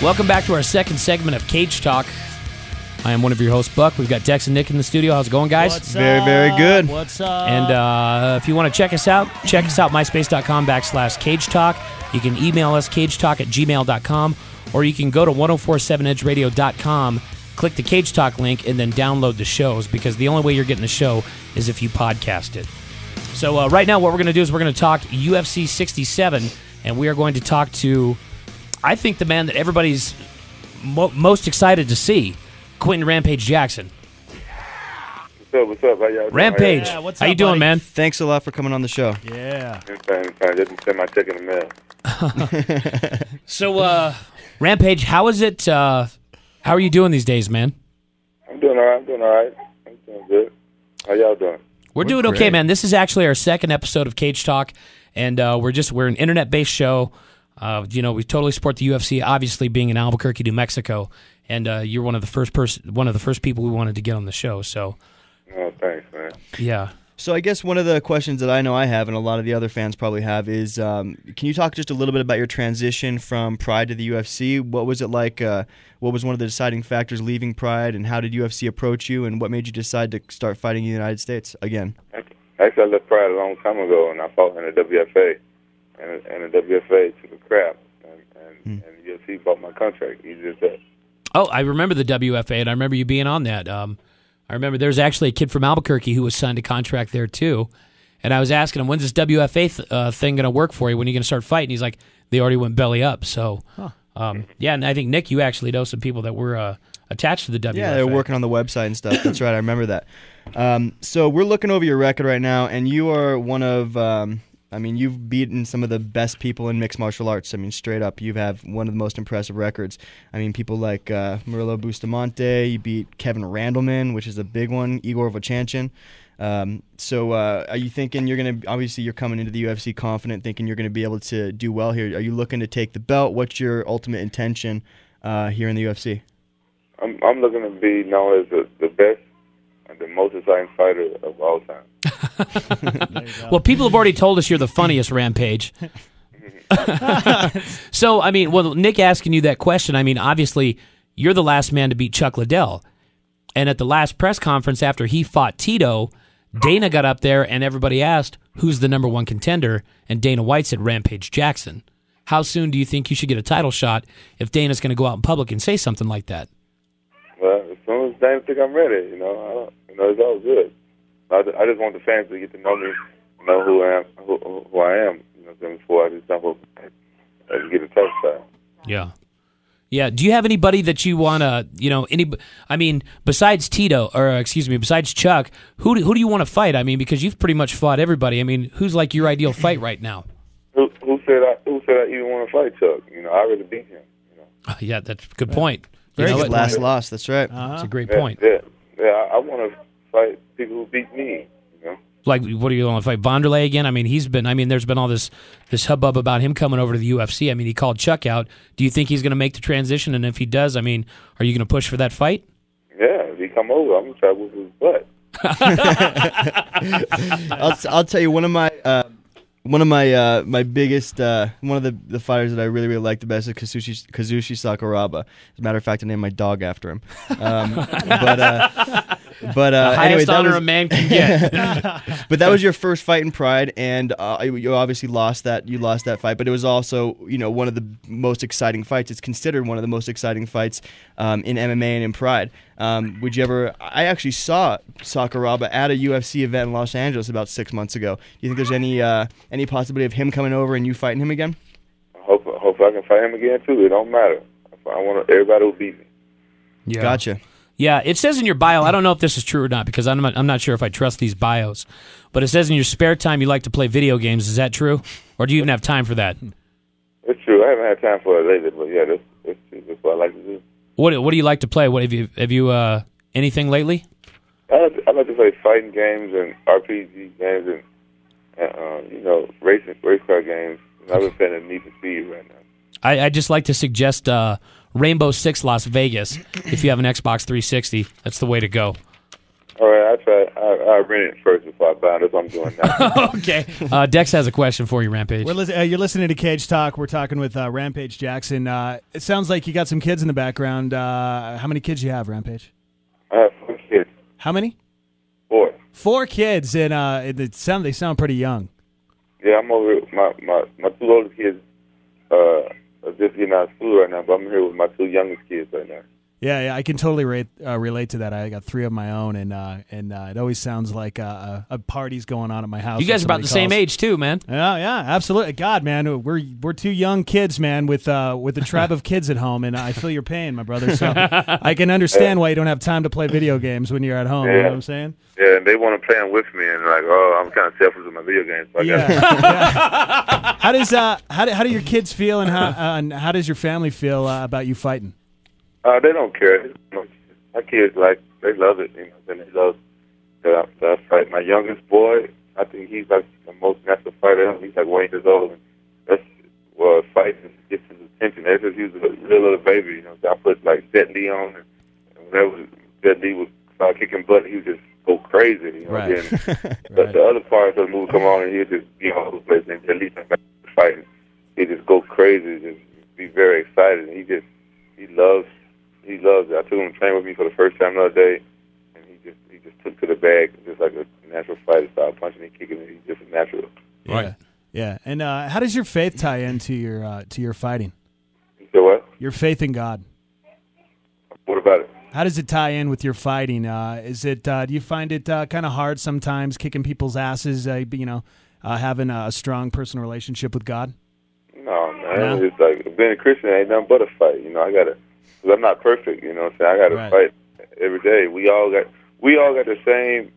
Welcome back to our second segment of Cage Talk. I am one of your hosts, Buck. We've got Dex and Nick in the studio. How's it going, guys? What's very, up? very good. What's up? And if you want to check us out, myspace.com/Cage Talk. You can email us, cagetalk@gmail.com, or you can go to 1047edgeradio.com, click the Cage Talk link, and then download the shows, because the only way you're getting the show is if you podcast it. So right now what we're going to do is we're going to talk UFC 67, and we are going to talk to, I think, the man that everybody's most excited to see, Quinton Rampage Jackson. What's up? How y'all doing? Rampage, Yeah, what's how up, you doing, buddy? man? Thanks a lot for coming on the show. Yeah. Fine. Just send my check in the mail. So, Rampage, how is it? How are you doing these days, man? I'm doing all right. I'm doing good. How y'all doing? We're doing great. okay, man. This is actually our second episode of Cage Talk, and we're an internet-based show. We totally support the UFC, obviously being in Albuquerque, New Mexico, and you're one of the first people we wanted to get on the show. So, Oh, thanks, man. yeah. So I guess one of the questions that I know I have, and a lot of the other fans probably have, is can you talk just a little bit about your transition from Pride to the UFC? What was it like? What was one of the deciding factors leaving Pride, and how did UFC approach you, and what made you decide to start fighting in the United States again? Actually, I left Pride a long time ago, and I fought in the WFA, and the WFA took a crap, and the UFC bought my contract. Easy as that. Oh, I remember the WFA, and I remember you being on that. I remember there's actually a kid from Albuquerque who was signed a contract there too, and I was asking him, when's this WFA thing going to work for you? When are you going to start fighting? He's like, they already went belly up. So, yeah, and I think, Nick, you actually know some people that were attached to the WFA. Yeah, they're working on the website and stuff. That's right, I remember that. So we're looking over your record right now, and you are one of, you've beaten some of the best people in mixed martial arts. I mean, straight up, you have one of the most impressive records. I mean, people like Murillo Bustamante, you beat Kevin Randleman, which is a big one, Igor Vovchanchyn. So are you thinking you're coming into the UFC confident, thinking you're going to be able to do well here? Are you looking to take the belt? What's your ultimate intention here in the UFC? I'm looking to be known as the best and the most exciting fighter of all time. Well, people have already told us you're the funniest, Rampage. So, Nick asking you that question, obviously, you're the last man to beat Chuck Liddell. And at the last press conference after he fought Tito, Dana got up there and everybody asked, who's the number one contender? And Dana White said Rampage Jackson. How soon do you think you should get a title shot if Dana's going to go out in public and say something like that? Well, as soon as Dana think I'm ready, it's all good. I just want the fans to get to know me, know who I am, before I just jump up and get a tough shot. Yeah. Yeah. Do you have anybody that you want to, besides besides Chuck, who do you want to fight? Because you've pretty much fought everybody. Who's like your ideal fight right now? Who said I even want to fight Chuck? I already beat him. Yeah, that's a good point. Very You know good what? last loss, that's right. That's a great point. Yeah. I want to fight people who beat me. Like, what do you want to fight Vanderlei again? There's been all this hubbub about him coming over to the UFC. He called Chuck out. Do you think he's going to make the transition? And if he does, are you going to push for that fight? Yeah, if he come over, I'm going to try to whoop his butt. I'll tell you, one of my biggest one of the fighters that I really, really like the best is Kazushi Sakuraba. As a matter of fact, I named my dog after him. But the highest anyway, honor a man can get. But that was your first fight in Pride, and you obviously lost that. You lost that fight, but it was also one of the most exciting fights. It's considered one of the most exciting fights in MMA and in Pride. Would you ever? I actually saw Sakuraba at a UFC event in Los Angeles about 6 months ago. Do you think there's any possibility of him coming over and you fighting him again? Hope I can fight him again too. It don't matter. I want everybody will beat me. Yeah. Gotcha. Yeah, it says in your bio, I don't know if this is true or not, because I'm not sure if I trust these bios, but it says in your spare time you like to play video games. Is that true? Or do you even have time for that? It's true. I haven't had time for it lately, but yeah, that's true. That's what I like to do. What do you like to play? What have you anything lately? I like to play fighting games and RPG games and race car games. I've been playing Need for Speed right now. I just like to suggest Rainbow Six Las Vegas. If you have an Xbox 360, that's the way to go. All right, I try. I rent it first before I buy it. That's what I'm doing now. Okay. Dex has a question for you, Rampage. You're listening to Cage Talk. We're talking with Rampage Jackson. It sounds like you got some kids in the background. How many kids do you have, Rampage? I have 4 kids. How many? 4. 4 kids, and they sound pretty young. Yeah, I'm over with my 2 oldest kids. Are just getting out of school right now, but I'm here with my 2 youngest kids right now. Yeah, I can totally relate to that. I got 3 of my own, and it always sounds like a party's going on at my house. You guys are about the same age too, man. Yeah, absolutely. God, man, we're 2 young kids, man, with a tribe of kids at home, and I feel your pain, my brother. So I can understand why you don't have time to play video games when you're at home. Yeah. You know what I'm saying? Yeah, and they want to play them with me, and like, oh, I'm kind of selfish with my video games. So Yeah. How do your kids feel, and how does your family feel about you fighting? They don't care. My kids, they love it. And they love the fight. My youngest boy, I think he's like the most natural fighter ever. He's like 1 years old. And that's fighting gets his attention. Ever since he was a little baby, so I put like Jet Li on, and whenever Jet Li would start kicking butt, he would just go crazy. Right. But the other parts of the movie come on, and he'd just be all over the place. And Jet Li fighting, he'd just go crazy, just be very excited. And he loves it. I took him to train with me for the first time the other day, and he just took to the bag just like a natural fighter, started punching and kicking, and he's just a natural. Right. Yeah. And how does your faith tie into your fighting? You said what? Your faith in God. What about it? How does it tie in with your fighting? Do you find it kind of hard sometimes kicking people's asses? Having a strong personal relationship with God? No, man. It's like being a Christian ain't nothing but a fight. Because I'm not perfect. You know what I'm saying? I got to fight every day. We all got the same